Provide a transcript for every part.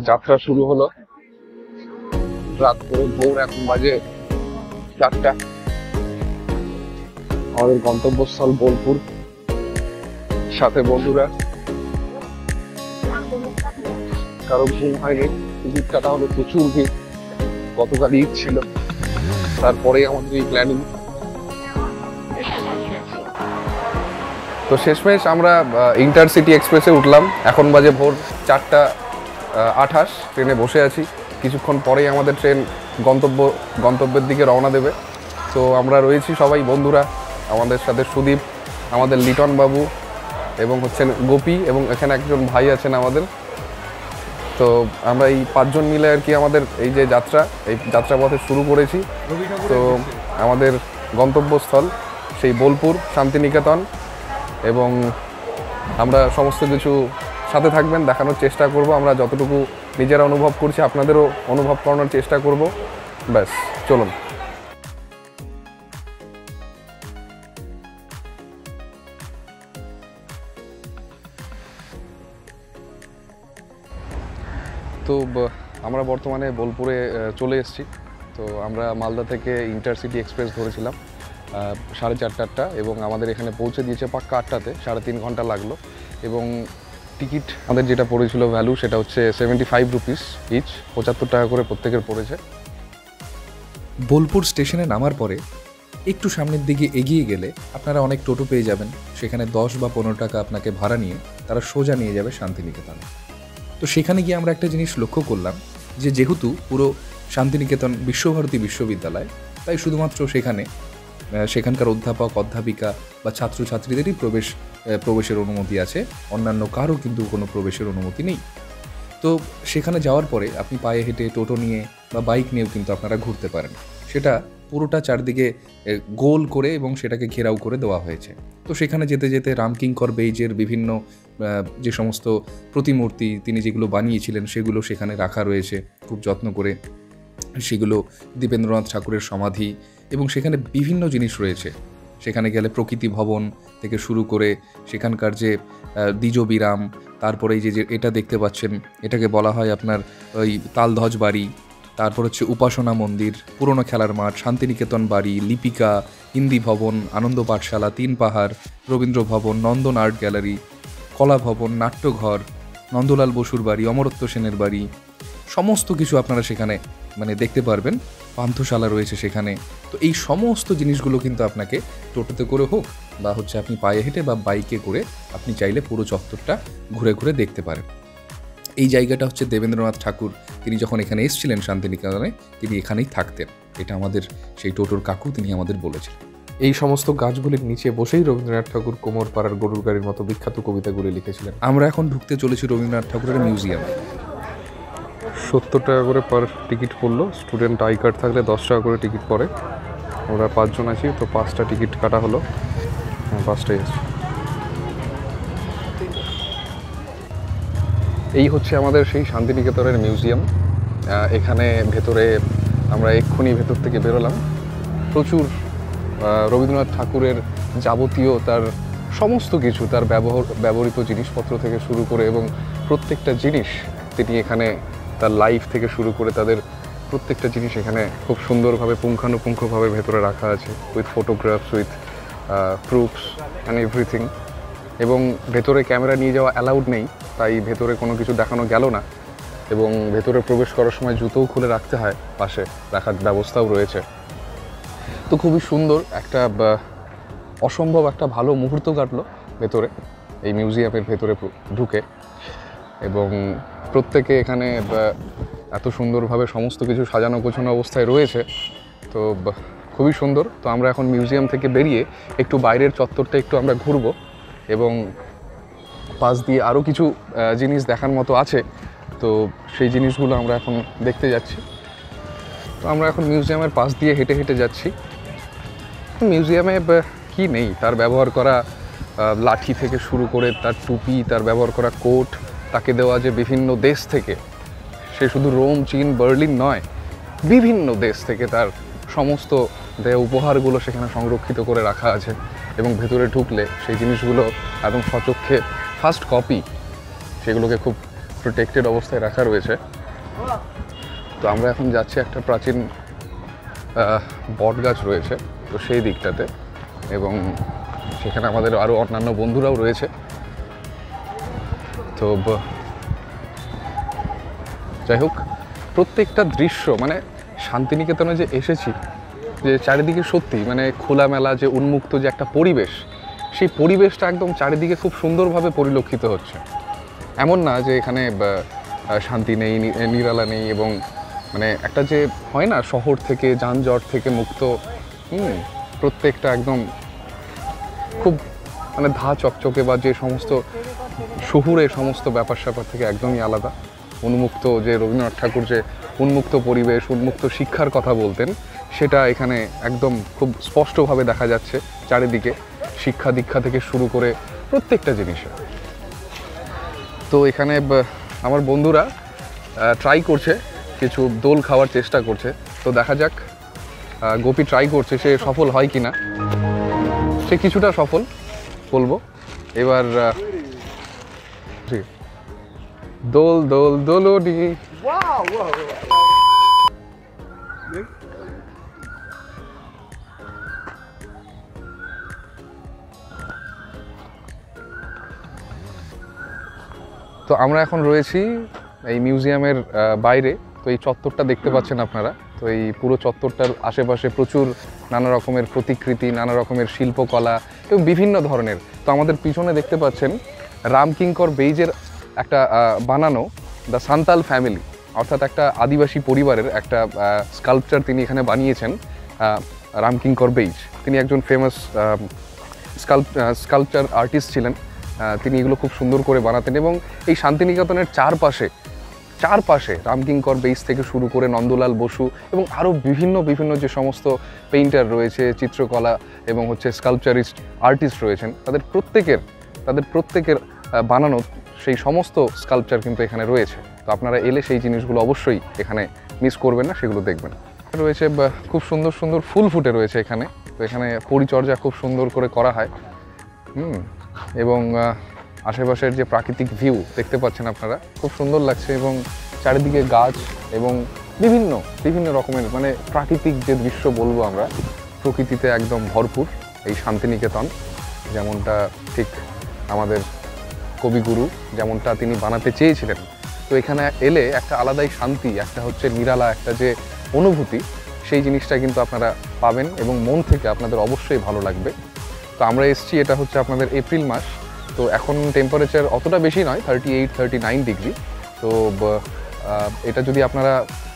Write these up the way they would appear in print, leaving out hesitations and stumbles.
যাত্রা শুরু হলো রাত করে ভোর, এখন বাজে 4টা। আমাদের গন্তব্যস্থল বোলপুর, সাথে বন্ধুরা। কারো ঘুম হয়নি, টিকিট কাটা হলো, প্রচুর ভিড়। গতকাল ঈদ ছিল, তারপরে আমাদের এই প্ল্যানিং। তো শেষমেশ আমরা ইন্টারসিটি এক্সপ্রেসে উঠলাম। এখন বাজে ভোর 4টা 28। ট্রেনে বসে আছি। কিছুক্ষণ পরেই আমাদের ট্রেন গন্তব্যের দিকে রওনা দেবে। তো আমরা রয়েছি সবাই বন্ধুরা, আমাদের সাথে সুদীপ, আমাদের লিটন বাবু এবং হচ্ছেন গোপী, এবং এখানে একজন ভাই আছেন আমাদের। তো আমরা এই 5 জন মিলে আর কি আমাদের এই যে যাত্রাপথে শুরু করেছি। তো আমাদের গন্তব্যস্থল সেই বোলপুর শান্তিনিকেতন, এবং আমরা সমস্ত কিছু সাথে থাকবেন, দেখানোর চেষ্টা করব। আমরা যতটুকু নিজেরা অনুভব করছি আপনাদেরও অনুভব করানোর চেষ্টা করব। ব্যাস, চলুন। তো আমরা বর্তমানে বোলপুরে চলে এসেছি। তো আমরা মালদা থেকে ইন্টারসিটি এক্সপ্রেস ধরেছিলাম 4:30 এবং আমাদের এখানে পৌঁছে দিয়েছে পাক্কা 8টাতে। 3.5 ঘন্টা লাগলো। এবং টিকিট আমাদের যেটা পড়েছিল ভ্যালু, সেটা হচ্ছে 75 রুপিস ইচ, 75 টাকা করে প্রত্যেকের পড়েছে। বোলপুর স্টেশনে নামার পরে একটু সামনের দিকে এগিয়ে গেলে আপনারা অনেক টোটো পেয়ে যাবেন। সেখানে 10 বা 15 টাকা আপনাকে ভাড়া নিয়ে তারা সোজা নিয়ে যাবে শান্তিনিকেতনে। তো সেখানে গিয়ে আমরা একটা জিনিস লক্ষ্য করলাম যে যেহেতু পুরো শান্তিনিকেতন বিশ্বভারতী বিশ্ববিদ্যালয়, তাই শুধুমাত্র সেখানকার অধ্যাপক অধ্যাপিকা বা ছাত্রছাত্রীদেরই প্রবেশের অনুমতি আছে, অন্যান্য কারও কিন্তু কোনো প্রবেশের অনুমতি নেই। তো সেখানে যাওয়ার পরে আপনি পায়ে হেঁটে, টোটো নিয়ে বা বাইক নিয়েও কিন্তু আপনারা ঘুরতে পারেন। সেটা পুরোটা চারদিকে গোল করে এবং সেটাকে ঘেরাও করে দেওয়া হয়েছে। তো সেখানে যেতে যেতে রামকিঙ্কর বেইজের বিভিন্ন যে সমস্ত প্রতিমূর্তি তিনি যেগুলো বানিয়েছিলেন সেগুলো সেখানে রাখা রয়েছে খুব যত্ন করে। সেগুলো দীপেন্দ্রনাথ ঠাকুরের সমাধি, এবং সেখানে বিভিন্ন জিনিস রয়েছে। সেখানে গেলে প্রকৃতি ভবন থেকে শুরু করে সেখানকার যে দ্বিজবিরাম, তারপরে এই যে এটা দেখতে পাচ্ছেন, এটাকে বলা হয় আপনার ওই তালধ্বজ বাড়ি, তারপর হচ্ছে উপাসনা মন্দির, পুরনো খেলার মাঠ, শান্তিনিকেতন বাড়ি, লিপিকা, হিন্দি ভবন, আনন্দ পাঠশালা, 3 পাহাড়, রবীন্দ্র ভবন, নন্দন আর্ট গ্যালারি, কলা ভবন, নাট্যঘর, নন্দলাল বসুর বাড়ি, অমরত্ব সেনের বাড়ি, সমস্ত কিছু আপনারা সেখানে দেখতে পারবেন। পান্থশালা রয়েছে সেখানে। তো এই সমস্ত জিনিসগুলো কিন্তু আপনাকে টোটোতে করে হোক বা হচ্ছে আপনি পায়ে হেঁটে বা বাইকে করে আপনি চাইলে পুরো চত্বরটা ঘুরে ঘুরে দেখতে পারেন। এই জায়গাটা হচ্ছে দেবেন্দ্রনাথ ঠাকুর, তিনি যখন এখানে এসেছিলেন শান্তিনিকেতনে, তিনি এখানেই থাকতেন। এটা আমাদের সেই টোটোর কাকু তিনি আমাদের বলেছিলেন। এই সমস্ত গাছগুলির নিচে বসেই রবীন্দ্রনাথ ঠাকুর কোমর পাড়ার গরুর গাড়ির মতো বিখ্যাত কবিতাগুলি লিখেছিলেন। আমরা এখন ঢুকতে চলেছি রবীন্দ্রনাথ ঠাকুরের মিউজিয়ামে। 70 টাকা করে পার টিকিট পড়লো। স্টুডেন্ট আই কার্ড থাকলে 10 টাকা করে টিকিট পড়ে। আমরা 5 জন আছি, তো 5টা টিকিট কাটা হলো। 5টাই আছে। এই হচ্ছে আমাদের সেই শান্তিনিকেতনের মিউজিয়াম। এখানে ভেতরে আমরা এক্ষুনি ভেতর থেকে বেরোলাম। প্রচুর রবীন্দ্রনাথ ঠাকুরের যাবতীয় তার সমস্ত কিছু, তার ব্যবহৃত জিনিসপত্র থেকে শুরু করে, এবং প্রত্যেকটা জিনিস তিনি এখানে তার লাইফ থেকে শুরু করে তাদের প্রত্যেকটা জিনিস এখানে খুব সুন্দরভাবে পুঙ্খানুপুঙ্খভাবে ভেতরে রাখা আছে, with photographs, with proofs and everything. এবং ভেতরে ক্যামেরা নিয়ে যাওয়া অ্যালাউড নেই, তাই ভেতরে কোনো কিছু দেখানো গেল না। এবং ভেতরে প্রবেশ করার সময় জুতোও খুলে রাখতে হয়, পাশে রাখার ব্যবস্থাও রয়েছে। তো খুবই সুন্দর একটা অসম্ভব একটা ভালো মুহূর্ত কাটলো ভেতরে, এই মিউজিয়ামের ভেতরে ঢুকে। এবং প্রত্যেকে এখানে এত সুন্দরভাবে সমস্ত কিছু সাজানো গোছানো অবস্থায় রয়েছে। তো খুবই সুন্দর। তো আমরা এখন মিউজিয়াম থেকে বেরিয়ে একটু বাইরের চত্বরটা একটু আমরা ঘুরবো, এবং পাশ দিয়ে আরও কিছু জিনিস দেখার মতো আছে। তো সেই জিনিসগুলো আমরা এখন দেখতে যাচ্ছি। তো আমরা এখন মিউজিয়ামের পাশ দিয়ে হেঁটে হেঁটে যাচ্ছি। মিউজিয়ামে কি নেই, তার ব্যবহার করা লাঠি থেকে শুরু করে তার টুপি, তার ব্যবহার করা কোট, তাকে দেওয়া যে বিভিন্ন দেশ থেকে, সে শুধু রোম, চীন, বার্লিন নয়, বিভিন্ন দেশ থেকে তার সমস্ত দেয়া উপহারগুলো সেখানে সংরক্ষিত করে রাখা আছে। এবং ভেতরে ঢুকলে সেই জিনিসগুলো একদম সচক্ষে ফার্স্ট কপি, সেগুলোকে খুব প্রোটেক্টেড অবস্থায় রাখা রয়েছে। তো আমরা এখন যাচ্ছি একটা প্রাচীন বট গাছ রয়েছে, তো সেই দিকটাতে, এবং সেখানে আমাদের আরও অন্যান্য বন্ধুরাও রয়েছে। তো যাই হোক, প্রত্যেকটা দৃশ্য মানে শান্তিনিকেতনে যে এসেছি, যে চারিদিকে সত্যি মানে খোলামেলা যে উন্মুক্ত যে একটা পরিবেশ, সেই পরিবেশটা একদম চারিদিকে খুব সুন্দরভাবে পরিলক্ষিত হচ্ছে। এমন না যে এখানে শান্তি নেই, নিরালা নেই, এবং মানে একটা যে হয় না শহর থেকে যানজট থেকে মুক্ত, প্রত্যেকটা একদম খুব মানে ধা চকচকে বা যে সমস্ত শহুরে সমস্ত ব্যাপার স্যাপার থেকে একদমই আলাদা, উন্মুক্ত। যে রবীন্দ্রনাথ ঠাকুর যে উন্মুক্ত পরিবেশ, উন্মুক্ত শিক্ষার কথা বলতেন, সেটা এখানে একদম খুব স্পষ্টভাবে দেখা যাচ্ছে চারিদিকে, শিক্ষা দীক্ষা থেকে শুরু করে প্রত্যেকটা জিনিসে। তো এখানে আমার বন্ধুরা ট্রাই করছে, কিছু দোল খাওয়ার চেষ্টা করছে। তো দেখা যাক গোপী ট্রাই করছে, সে সফল হয় কি না। সে কিছুটা সফল বলবো। এবার দোল দোল দোলনি। তো আমরা এখন রয়েছি এই মিউজিয়ামের বাইরে। তো এই চত্বরটা দেখতে পাচ্ছেন আপনারা। তো এই পুরো চত্বরটার আশেপাশে প্রচুর নানা রকমের প্রতিকৃতি, নানা রকমের শিল্পকলা এবং বিভিন্ন ধরনের। তো আমাদের পিছনে দেখতে পাচ্ছেন রামকিঙ্কর বেইজের একটা বানানো দ্য সান্তাল ফ্যামিলি, অর্থাৎ একটা আদিবাসী পরিবারের একটা স্কাল্পচার তিনি এখানে বানিয়েছেন। রামকিঙ্কর বেইজ তিনি একজন ফেমাস স্কাল্পচার আর্টিস্ট ছিলেন। তিনি এগুলো খুব সুন্দর করে বানাতেন, এবং এই শান্তিনিকেতনের চারপাশে রামকিঙ্কর বেইজ থেকে শুরু করে নন্দলাল বসু এবং আরও বিভিন্ন যে সমস্ত পেইন্টার রয়েছে, চিত্রকলা এবং স্কাল্পচারিস্ট আর্টিস্ট রয়েছেন, তাদের প্রত্যেকের বানানো সেই সমস্ত স্কাল্পচার কিন্তু এখানে রয়েছে। তো আপনারা এলে সেই জিনিসগুলো অবশ্যই এখানে মিস করবেন না, সেগুলো দেখবেন। রয়েছে খুব সুন্দর ফুল ফুটে রয়েছে এখানে। তো এখানে পরিচর্যা খুব সুন্দর করে করা হয়। এবং আশেপাশের যে প্রাকৃতিক ভিউ দেখতে পাচ্ছেন আপনারা, খুব সুন্দর লাগছে, এবং চারিদিকে গাছ এবং বিভিন্ন রকমের মানে প্রাকৃতিক যে দৃশ্য বলবো আমরা, প্রকৃতিতে একদম ভরপুর এই শান্তিনিকেতন। যেমনটা ঠিক আমাদের কবিগুরু যেমনটা তিনি বানাতে চেয়েছিলেন। তো এখানে এলে একটা আলাদাই শান্তি, একটা নিরালা একটা যে অনুভূতি, সেই জিনিসটা কিন্তু আপনারা পাবেন এবং মন থেকে আপনাদের অবশ্যই ভালো লাগবে। তো আমরা এসছি, এটা আপনাদের এপ্রিল মাস। তো এখন টেম্পারেচার অতটা বেশি নয়, 38-39 ডিগ্রি। তো এটা যদি আপনারা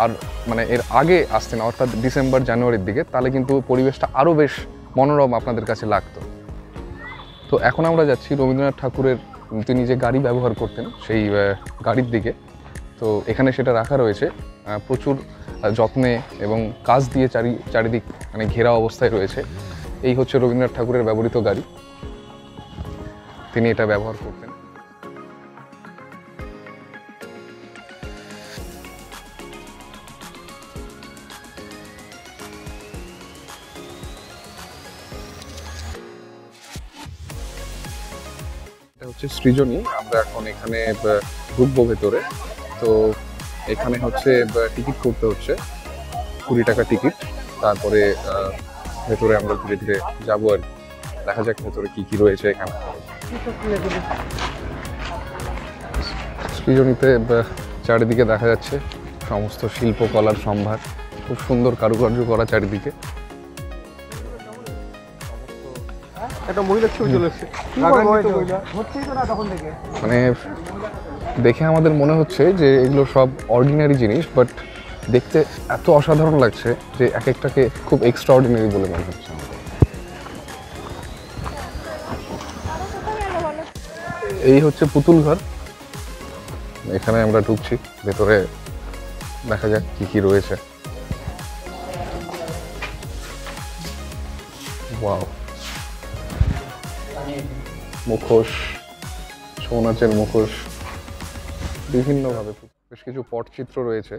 আর মানে এর আগে আসতেন, অর্থাৎ ডিসেম্বর জানুয়ারির দিকে, তাহলে কিন্তু পরিবেশটা আরও বেশ মনোরম আপনাদের কাছে লাগতো। তো এখন আমরা যাচ্ছি রবীন্দ্রনাথ ঠাকুরের তিনি যে গাড়ি ব্যবহার করতেন সেই গাড়ির দিকে। তো এখানে সেটা রাখা রয়েছে প্রচুর যত্নে, এবং কাঁচ দিয়ে চারিদিক মানে ঘেরা অবস্থায় রয়েছে। এই রবীন্দ্রনাথ ঠাকুরের ব্যবহৃত গাড়ি, তিনি এটা ব্যবহার করতেন। এটা সৃজনী। আমরা এখন এখানে ঢুকবো ভেতরে। তো এখানে টিকিট করতে হচ্ছে, 20 টাকা টিকিট। তারপরে ভেতরে আমরা ধীরে ধীরে যাবো, আর দেখা যাক ভেতরে কি রয়েছে। এখানে সৃজনীতে চারিদিকে দেখা যাচ্ছে সমস্ত শিল্পকলার সম্ভার, খুব সুন্দর কারুকার্য করা চারিদিকে। মানে দেখে আমাদের মনে হচ্ছে যে এগুলো সব অর্ডিনারি জিনিস, বাট দেখতে এত অসাধারণ লাগছে যে এক একটাকে খুব এক্সট্রাঅর্ডিনারি বলে মনে হচ্ছে। এই পুতুল ঘর। এখানে আমরা ঢুকছি, ভেতরে দেখা যাক কি রয়েছে। ওয়াও, মুখোশ, ছৌ নাচের মুখোশ, বিভিন্নভাবে বেশ কিছু পটচিত্র রয়েছে।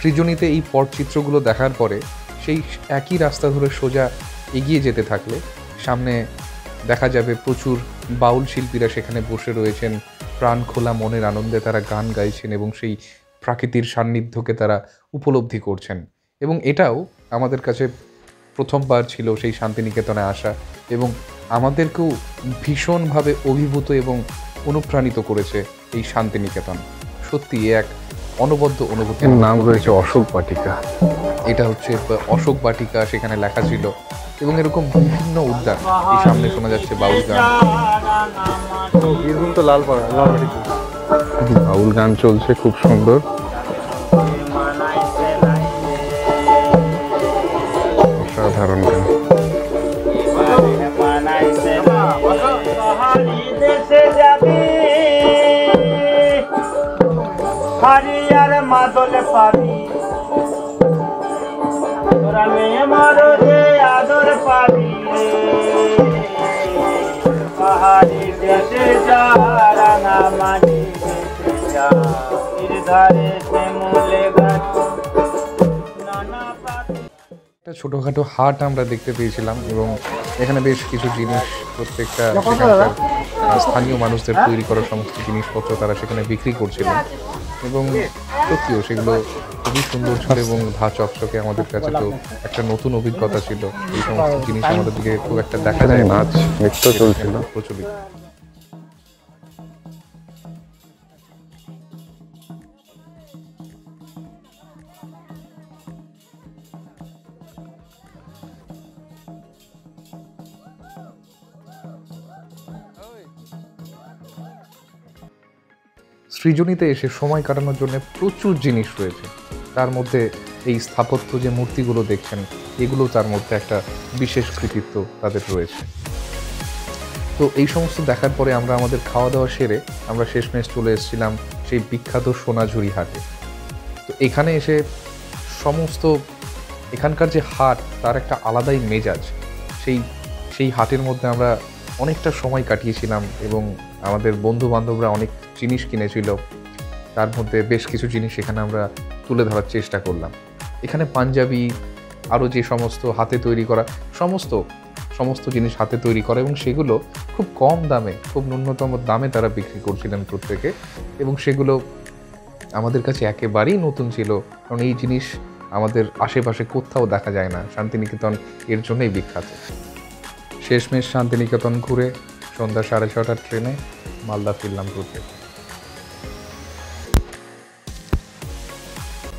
সৃজনীতে এই পটচিত্রগুলো দেখার পরে সেই একই রাস্তা ধরে সোজা এগিয়ে যেতে থাকলে সামনে দেখা যাবে প্রচুর বাউল শিল্পীরা সেখানে বসে রয়েছেন, প্রাণ খোলা মনের আনন্দে তারা গান গাইছেন এবং সেই প্রাকৃতির সান্নিধ্যকে তারা উপলব্ধি করছেন। এবং এটাও আমাদের কাছে প্রথমবার ছিল সেই শান্তিনিকেতনে আসা, এবং আমাদেরকেও ভীষণভাবে অভিভূত এবং অনুপ্রাণিত করেছে এই শান্তিনিকেতন। সত্যি এক অনবদ্য অনুভূতি। এর নাম রয়েছে অশোক বাটিকা। এটা হচ্ছে অশোক বাটিকা, সেখানে লেখা ছিল, এবং এরকম বিভিন্ন উদ্যান। এই সামনে শোনা যাচ্ছে বাউল গান। বীরভূম তো লালপাড়া, লালবাড়ি। বাউল গান চলছে খুব সুন্দর। অসাধারণ গান। হারিয়ার মাদল পাবি, তোরা মেয়ে মারো যে আদর পাবি, পাহাড়ি দেশে যা রাঙা মাঝি দেশে যা, ধারে সে মূলে গাছ নানা পাখি। একটা ছোটোখাটো হাট আমরা দেখতে পেয়েছিলাম, এবং এখানে বেশ কিছু জিনিস প্রত্যেকটা সেখানকার স্থানীয় মানুষদের তৈরি করা সমস্ত জিনিসপত্র তারা সেখানে বিক্রি করছিলেন, এবং সত্যিও সেগুলো খুবই সুন্দর ছিল এবং ধা চকচকে। আমাদের কাছে তো একটা নতুন অভিজ্ঞতা ছিল, এই সমস্ত জিনিস আমাদের দিকে খুব একটা দেখা যায় না, নাচ নৃত্য চলছিল। প্রচলিত। সৃজনীতে এসে সময় কাটানোর জন্য প্রচুর জিনিস রয়েছে। তার মধ্যে এই স্থাপত্য যে মূর্তিগুলো দেখছেন, এগুলো তার মধ্যে একটা বিশেষ কৃতিত্ব তাদের রয়েছে। তো এই সমস্ত দেখার পরে আমরা আমাদের খাওয়া দাওয়া সেরে আমরা শেষমেশ চলে এসেছিলাম সেই বিখ্যাত সোনাঝুরি হাটে। তো এখানে এসে সমস্ত এখানকার যে হাট, তার একটা আলাদাই মেজাজ। সেই হাটের মধ্যে আমরা অনেকটা সময় কাটিয়েছিলাম, এবং আমাদের বন্ধু বান্ধবরা অনেক জিনিস কিনেছিল। তার মধ্যে বেশ কিছু জিনিস এখানে আমরা তুলে ধরার চেষ্টা করলাম। এখানে পাঞ্জাবি, আরও যে সমস্ত হাতে তৈরি করা সমস্ত জিনিস হাতে তৈরি করা, এবং সেগুলো খুব কম দামে, খুব ন্যূনতম দামে তারা বিক্রি করছিলেন প্রত্যেকে, এবং সেগুলো আমাদের কাছে একেবারেই নতুন ছিল, কারণ এই জিনিস আমাদের আশেপাশে কোথাও দেখা যায় না। শান্তিনিকেতন এর জন্যই বিখ্যাত। শেষমেশ শান্তিনিকেতন ঘুরে সন্ধ্যা 6:30টার ট্রেনে মালদা ফিরলাম প্রত্যেকে।